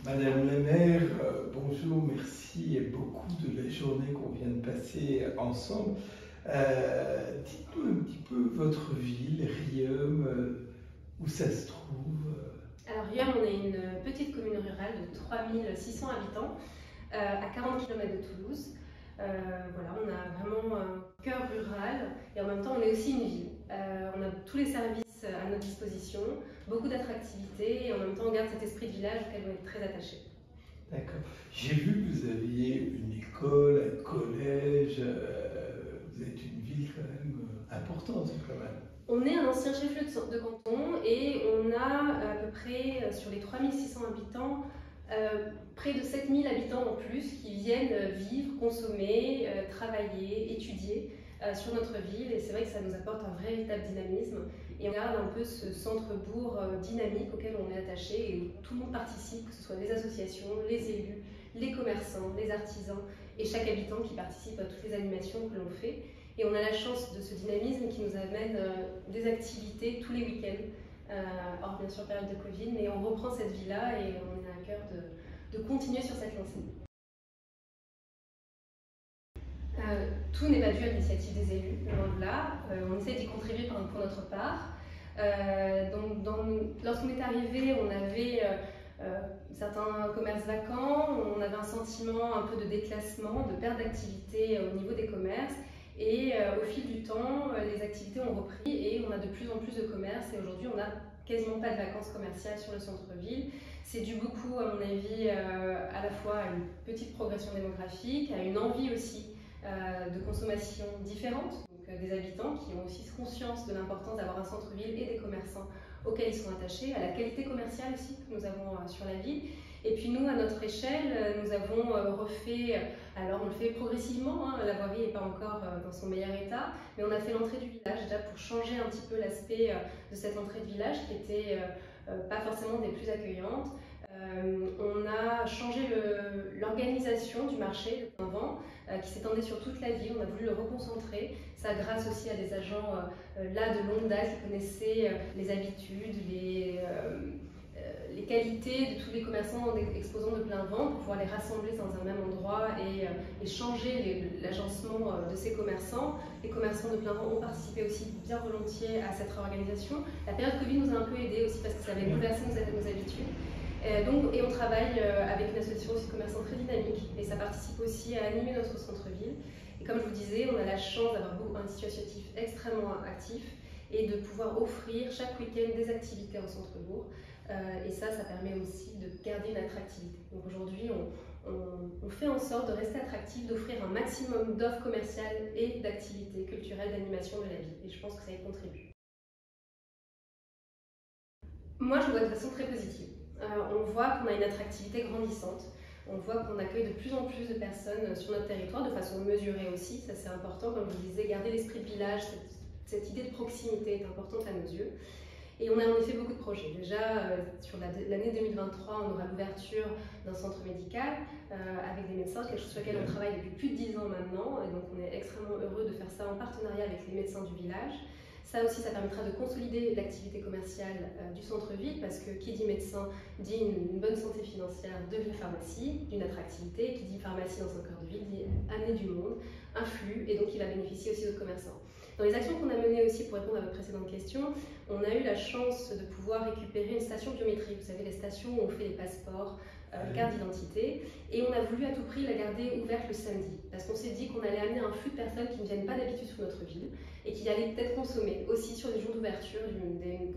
Madame la maire, bonjour, merci et beaucoup de la journée qu'on vient de passer ensemble. Dites-nous un petit peu votre ville, Riom, où ça se trouve. Alors Riom, on est une petite commune rurale de 3600 habitants, à 40 km de Toulouse. Voilà, on a vraiment un cœur rural et en même temps on est aussi une ville. On a tous les services à notre disposition, beaucoup d'attractivités et en même temps on garde cet esprit de village auquel on est très attaché. D'accord. J'ai vu que vous aviez une école, un collège. Vous êtes une ville quand même importante quand même. On est un ancien chef-lieu de canton et on a à peu près, sur les 3600 habitants, près de 7000 habitants en plus qui viennent vivre, consommer, travailler, étudier sur notre ville. Et c'est vrai que ça nous apporte un véritable dynamisme. Et on garde un peu ce centre-bourg dynamique auquel on est attaché et où tout le monde participe, que ce soit les associations, les élus, les commerçants, les artisans et chaque habitant qui participe à toutes les animations que l'on fait. Et on a la chance de ce dynamisme qui nous amène des activités tous les week-ends, hors bien sûr période de Covid, mais on reprend cette vie-là et on a à cœur de continuer sur cette lancée. Tout n'est pas dû à l'initiative des élus, loin de là. On essaie d'y contribuer pour notre part. Lorsqu'on est arrivé, on avait certains commerces vacants, on avait un sentiment un peu de déclassement, de perte d'activité au niveau des commerces. Et au fil du temps, les activités ont repris et on a de plus en plus de commerces. Et aujourd'hui, on n'a quasiment pas de vacances commerciales sur le centre-ville. C'est dû beaucoup, à mon avis, à la fois à une petite progression démographique, à une envie aussi de consommation différente, donc des habitants qui ont aussi conscience de l'importance d'avoir un centre-ville et des commerçants auxquels ils sont attachés, à la qualité commerciale aussi que nous avons sur la ville. Et puis nous, à notre échelle, nous avons refait, alors on le fait progressivement, hein, la voirie n'est pas encore dans son meilleur état, mais on a fait l'entrée du village déjà pour changer un petit peu l'aspect de cette entrée de village qui était pas forcément des plus accueillantes. On a changé l'organisation du marché avant, qui s'étendait sur toute la ville. On a voulu le reconcentrer. Ça grâce aussi à des agents là de longue date qui connaissaient les habitudes, les qualités de tous les commerçants exposants de plein vent pour pouvoir les rassembler dans un même endroit et changer l'agencement de ces commerçants. Les commerçants de plein vent ont participé aussi bien volontiers à cette réorganisation. La période Covid nous a un peu aidés aussi parce que ça avait bouleversé nos habitudes. Et on travaille avec une association aussi de commerçants très dynamique et ça participe aussi à animer notre centre-ville. Et comme je vous disais, on a la chance d'avoir un tissu associatif extrêmement actif et de pouvoir offrir chaque week-end des activités en centre-bourg. Et ça permet aussi de garder une attractivité. Donc aujourd'hui, on fait en sorte de rester attractif, d'offrir un maximum d'offres commerciales et d'activités culturelles, d'animation de la ville. Et je pense que ça y contribue. Moi, je le vois de façon très positive. On voit qu'on a une attractivité grandissante. On voit qu'on accueille de plus en plus de personnes sur notre territoire, de façon mesurée aussi. Ça, c'est important. Comme je vous disais, garder l'esprit de village, cette idée de proximité est importante à nos yeux. Et on a en effet beaucoup de projets. Déjà, sur l'année 2023, on aura l'ouverture d'un centre médical avec des médecins, quelque chose sur lequel on travaille depuis plus de 10 ans maintenant. Et donc, on est extrêmement heureux de faire ça en partenariat avec les médecins du village. Ça aussi, ça permettra de consolider l'activité commerciale du centre-ville parce que qui dit médecin dit une bonne santé financière devient pharmacie, d'une attractivité. Qui dit pharmacie dans un cœur de ville dit amener du monde, un flux, et donc il va bénéficier aussi aux commerçants. Dans les actions qu'on a menées aussi pour répondre à votre précédente question, on a eu la chance de pouvoir récupérer une station biométrique. Vous savez, les stations où on fait les passeports, les cartes d'identité, et on a voulu à tout prix la garder ouverte le samedi parce qu'on s'est dit qu'on allait amener un flux de personnes qui ne viennent pas d'habitude sur notre ville et qui allaient peut-être consommer aussi sur les jours d'ouverture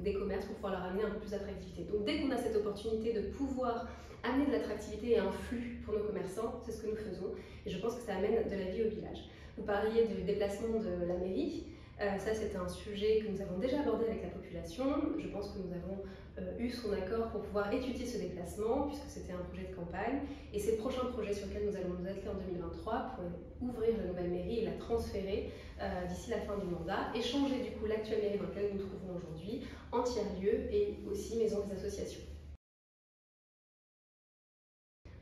des commerces pour pouvoir leur amener un peu plus d'attractivité. Donc dès qu'on a cette opportunité de pouvoir amener de l'attractivité et un flux pour nos commerçants, c'est ce que nous faisons et je pense que ça amène de la vie au village. Vous parliez du déplacement de la mairie. Ça, c'était un sujet que nous avons déjà abordé avec la population. Je pense que nous avons eu son accord pour pouvoir étudier ce déplacement, puisque c'était un projet de campagne. Et c'est le prochain projet sur lequel nous allons nous atteler en 2023 pour ouvrir la nouvelle mairie et la transférer d'ici la fin du mandat, et changer du coup l'actuelle mairie dans laquelle nous nous trouvons aujourd'hui en tiers-lieu et aussi maison des associations.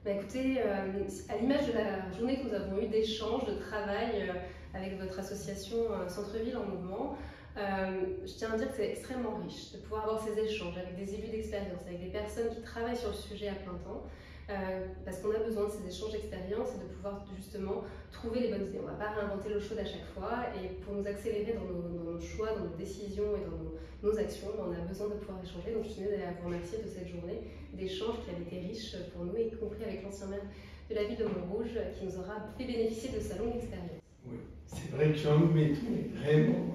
Écoutez, à l'image de la journée que nous avons eue d'échange, de travail avec votre association Centre-Ville en Mouvement, je tiens à dire que c'est extrêmement riche de pouvoir avoir ces échanges avec des élus d'expérience, avec des personnes qui travaillent sur le sujet à plein temps. parce qu'on a besoin de ces échanges d'expériences et de pouvoir justement trouver les bonnes idées. On ne va pas réinventer l'eau chaude à chaque fois, et pour nous accélérer dans nos choix, dans nos décisions et dans nos actions, on a besoin de pouvoir échanger. Donc je tenais à vous remercier de cette journée d'échange qui avait été riche pour nous, y compris avec l'ancien maire de la ville de Montrouge, qui nous aura fait bénéficier de sa longue expérience. Oui, c'est vrai que Jean-Loup Méton est vraiment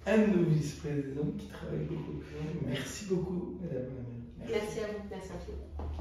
un de nos vice-présidents qui travaille beaucoup. Merci beaucoup, Madame la maire. Merci à vous, merci infiniment.